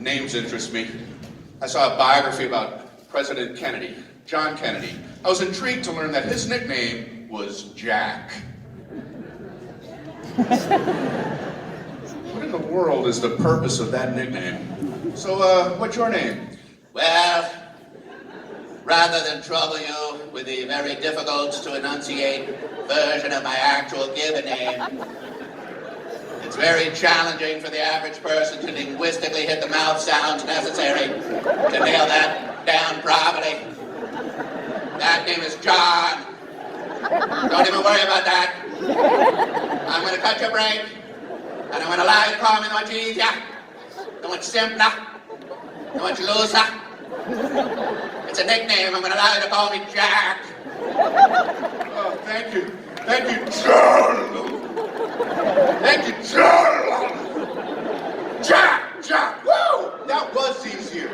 names interest me. I saw a biography about President Kennedy, John Kennedy. I was intrigued to learn that his nickname was Jack. What in the world is the purpose of that nickname? So, what's your name? Well, rather than trouble you with the very difficult to enunciate version of my actual given name, it's very challenging for the average person to linguistically hit the mouth sounds necessary to nail that down properly. That name is John. Don't even worry about that. I'm going to cut your break, and I'm going to allow you to call me much easier, much simpler, much looser. It's a nickname. I'm going to allow you to call me Jack. Oh, thank you. Thank you, John. Thank you, John. Jack. Woo! That was easier.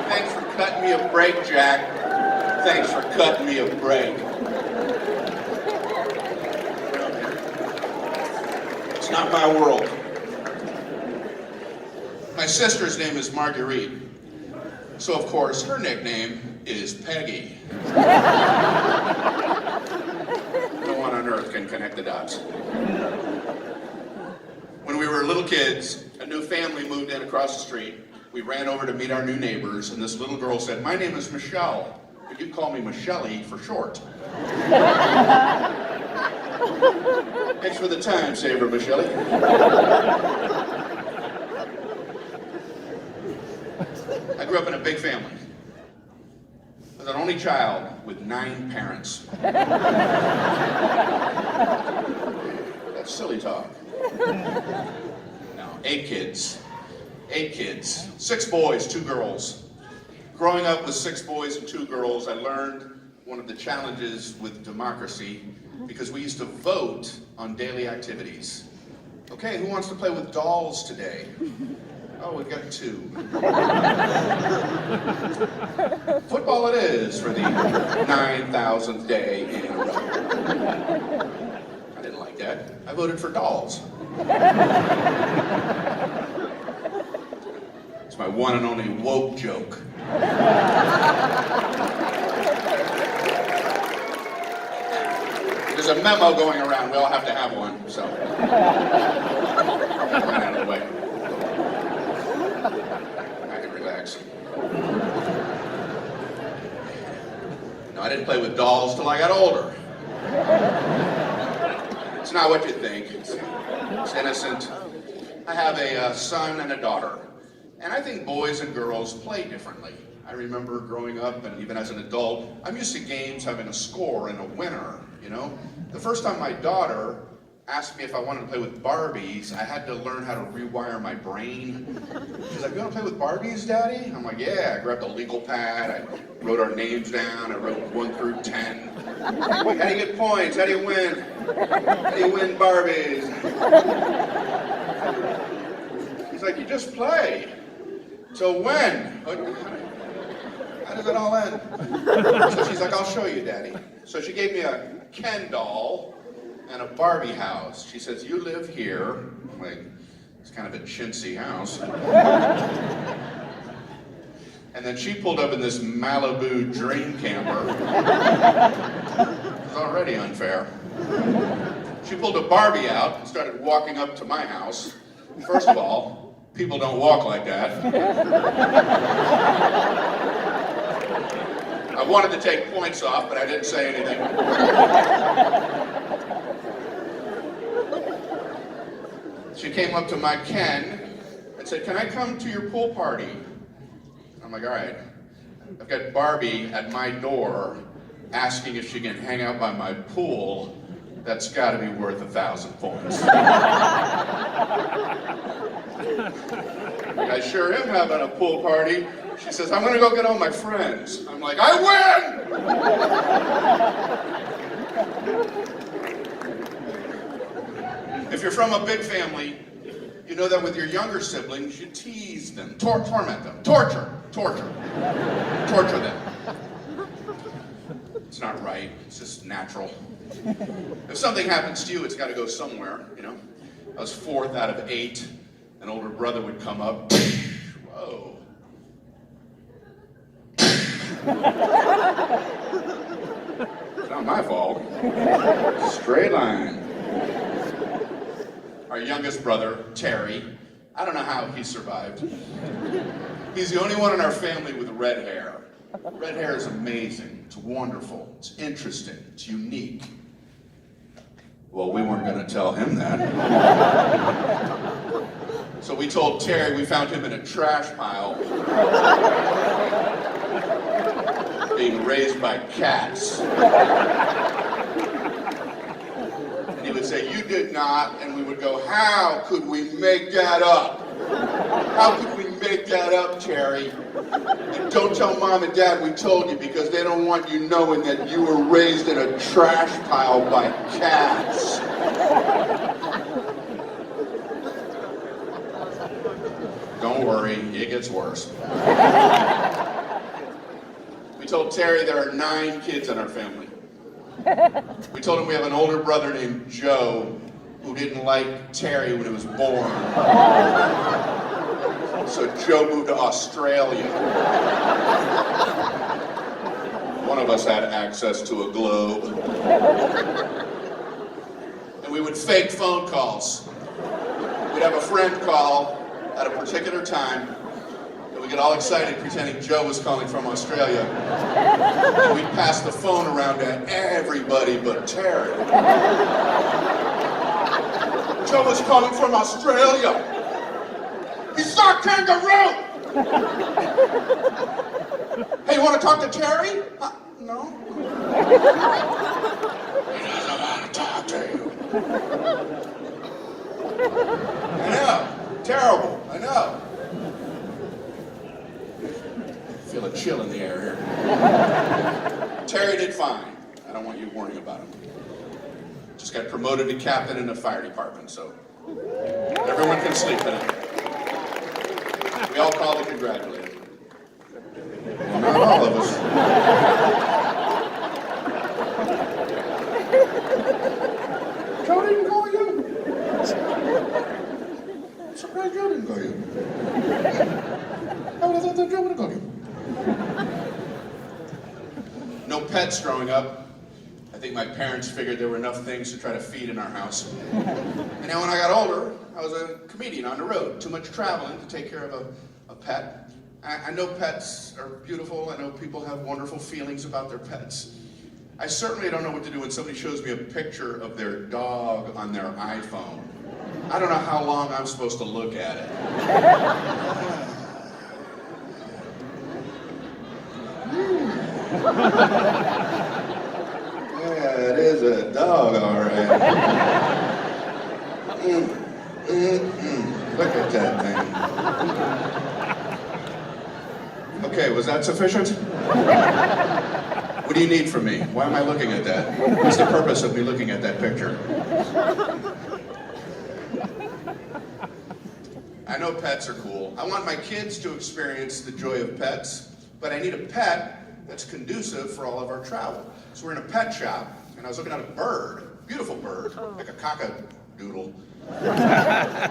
Thanks for cutting me a break, Jack. Thanks for cutting me a break. It's not my world. My sister's name is Marguerite. So, of course, her nickname is Peggy. No one on earth can connect the dots. When we were little kids, a new family moved in across the street. We ran over to meet our new neighbors, and this little girl said, "My name is Michelle, but you call me Michelle for short." Thanks for the time saver, Michelle. I grew up in a big family. I was an only child with 9 parents. That's silly talk. No, 8 kids. 6 boys, 2 girls. Growing up with 6 boys and 2 girls, I learned one of the challenges with democracy because we used to vote on daily activities. Okay, who wants to play with dolls today? Oh, we've got 2. Football it is for the 9,000th day in a row. I didn't like that. I voted for dolls. It's my one and only woke joke. There's a memo going around. We all have to have one, so. Get out of the way. I can relax. No, I didn't play with dolls till I got older. It's not what you think. It's innocent. I have a son and a daughter. And I think boys and girls play differently. I remember growing up, and even as an adult, I'm used to games having a score and a winner, you know? The first time my daughter asked me if I wanted to play with Barbies, I had to learn how to rewire my brain. She's like, "You want to play with Barbies, Daddy?" I'm like, "Yeah." I grabbed a legal pad, I wrote our names down, I wrote 1 through 10. Like, how do you get points? How do you win? How do you win Barbies? He's like, "You just play." So when? How does it all end? So she's like, "I'll show you, Daddy." So she gave me a Ken doll and a Barbie house. She says, "You live here." I'm like, it's kind of a chintzy house. And then she pulled up in this Malibu dream camper. It was already unfair. She pulled a Barbie out and started walking up to my house. First of all, people don't walk like that. I wanted to take points off, but I didn't say anything. She came up to my Ken and said, "Can I come to your pool party?" I'm like, "All right." I've got Barbie at my door asking if she can hang out by my pool. That's got to be worth 1,000 points. I sure am having a pool party. She says, "I'm going to go get all my friends." I'm like, "I win!" If you're from a big family, you know that with your younger siblings, you tease them, torment them, torture them. It's not right, it's just natural. If something happens to you, it's got to go somewhere, you know. I was 4th out of 8. An older brother would come up, Oh. It's not my fault. Straight line. Our youngest brother, Terry, I don't know how he survived. He's the only one in our family with red hair. Red hair is amazing. It's wonderful. It's interesting. It's unique. Well, we weren't going to tell him that. So we told Terry we found him in a trash pile being raised by cats. And he would say, "You did not," and we would go, "How could we make that up? How could we make that up, Terry? And don't tell Mom and Dad we told you, because they don't want you knowing that you were raised in a trash pile by cats." Don't worry, it gets worse. We told Terry there are 9 kids in our family. We told him we have an older brother named Joe who didn't like Terry when he was born. So Joe moved to Australia. One of us had access to a globe. And we would fake phone calls. We'd have a friend call at a particular time, and we'd get all excited pretending Joe was calling from Australia. And we'd pass the phone around to everybody but Terry. Joe was calling from Australia. He saw a kangaroo! Hey, you want to talk to Terry? No. He doesn't want to talk to you. I know. Terrible. I know. I feel a chill in the air here. Terry did fine. I don't want you worrying about him. Just got promoted to captain in the fire department, so everyone can sleep tonight. We all called to congratulate him. Well, not all of us. Joe didn't call you? I'm surprised Joe didn't call you. I would have thought that Joe would have called you. No pets growing up. I think my parents figured there were enough things to try to feed in our house. And now when I got older, I was a comedian on the road. Too much traveling to take care of a pet. I know pets are beautiful. I know people have wonderful feelings about their pets. I certainly don't know what to do when somebody shows me a picture of their dog on their iPhone. I don't know how long I'm supposed to look at it. Yeah, it is a dog, all right. Look at that thing. Okay, was that sufficient? What do you need from me? Why am I looking at that? What's the purpose of me looking at that picture? I know pets are cool. I want my kids to experience the joy of pets, but I need a pet that's conducive for all of our travel. So we're in a pet shop, and I was looking at a bird, beautiful bird, like a cock-a-doodle. I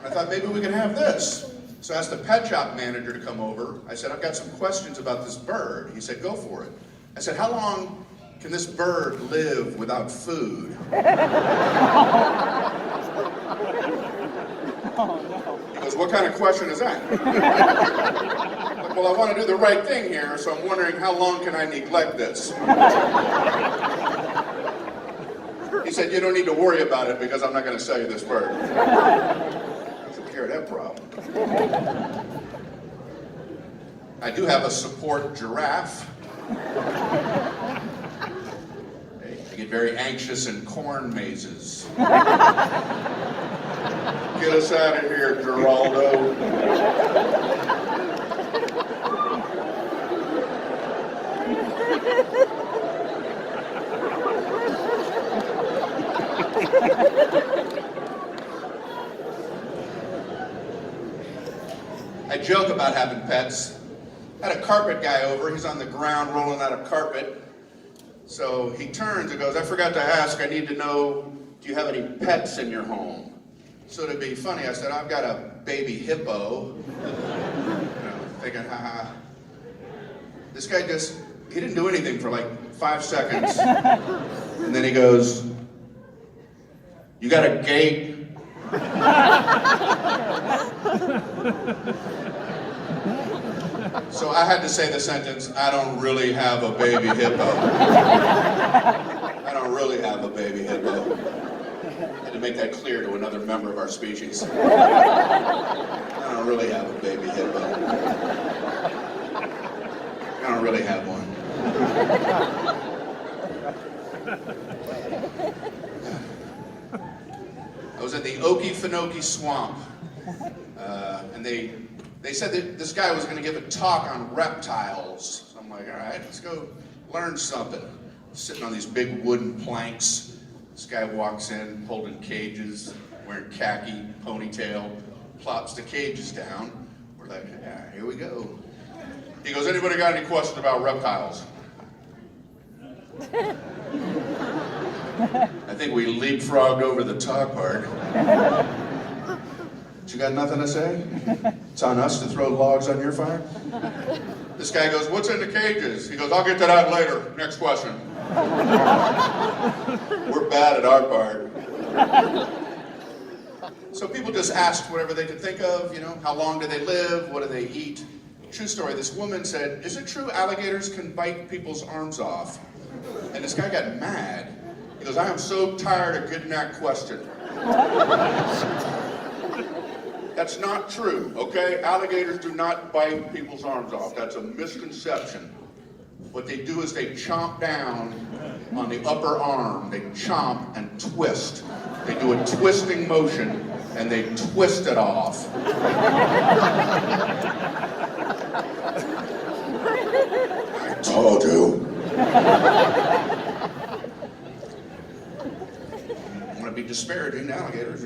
thought maybe we could have this. So I asked the pet shop manager to come over. I said, I've got some questions about this bird. He said, go for it. I said, how long can this bird live without food? He goes, what kind of question is that? Like, well, I want to do the right thing here, so I'm wondering how long can I neglect this? He said, you don't need to worry about it because I'm not going to sell you this bird. Took care of that problem. I do have a support giraffe. I get very anxious in corn mazes. Get us out of here, Geraldo. I joke about having pets. I had a carpet guy over. He's on the ground rolling out a carpet. So he turns and goes, I forgot to ask, I need to know, do you have any pets in your home? So to be funny, I said, I've got a baby hippo. Thinking, haha. This guy he didn't do anything for like 5 seconds. And then he goes, "You got a gate?" So I had to say the sentence, "I don't really have a baby hippo." I don't really have a baby hippo. I had to make that clear to another member of our species. I don't really have a baby hippo. I don't really have one. I was at the 𝗕𝗥𝗚𝗔𝗡 swamp, and they said that this guy was going to give a talk on reptiles. So I'm like, all right, let's go learn something. Sitting on these big wooden planks. This guy walks in, holding cages, wearing khaki, ponytail, plops the cages down. We're like, yeah, here we go. He goes, "Anybody got any questions about reptiles?" I think we leapfrogged over the talk part. But you got nothing to say? It's on us to throw logs on your fire? This guy goes, "What's in the cages?" He goes, "I'll get to that later. Next question." We're bad at our part. So people just asked whatever they could think of, how long do they live? What do they eat? True story, this woman said, "Is it true alligators can bite people's arms off?" And this guy got mad. He goes, "I am so tired of getting that question." That's not true, okay? Alligators do not bite people's arms off. That's a misconception. What they do is they chomp down on the upper arm. They chomp and twist. They do a twisting motion and they twist it off. I told you. I want to be disparaging to alligators.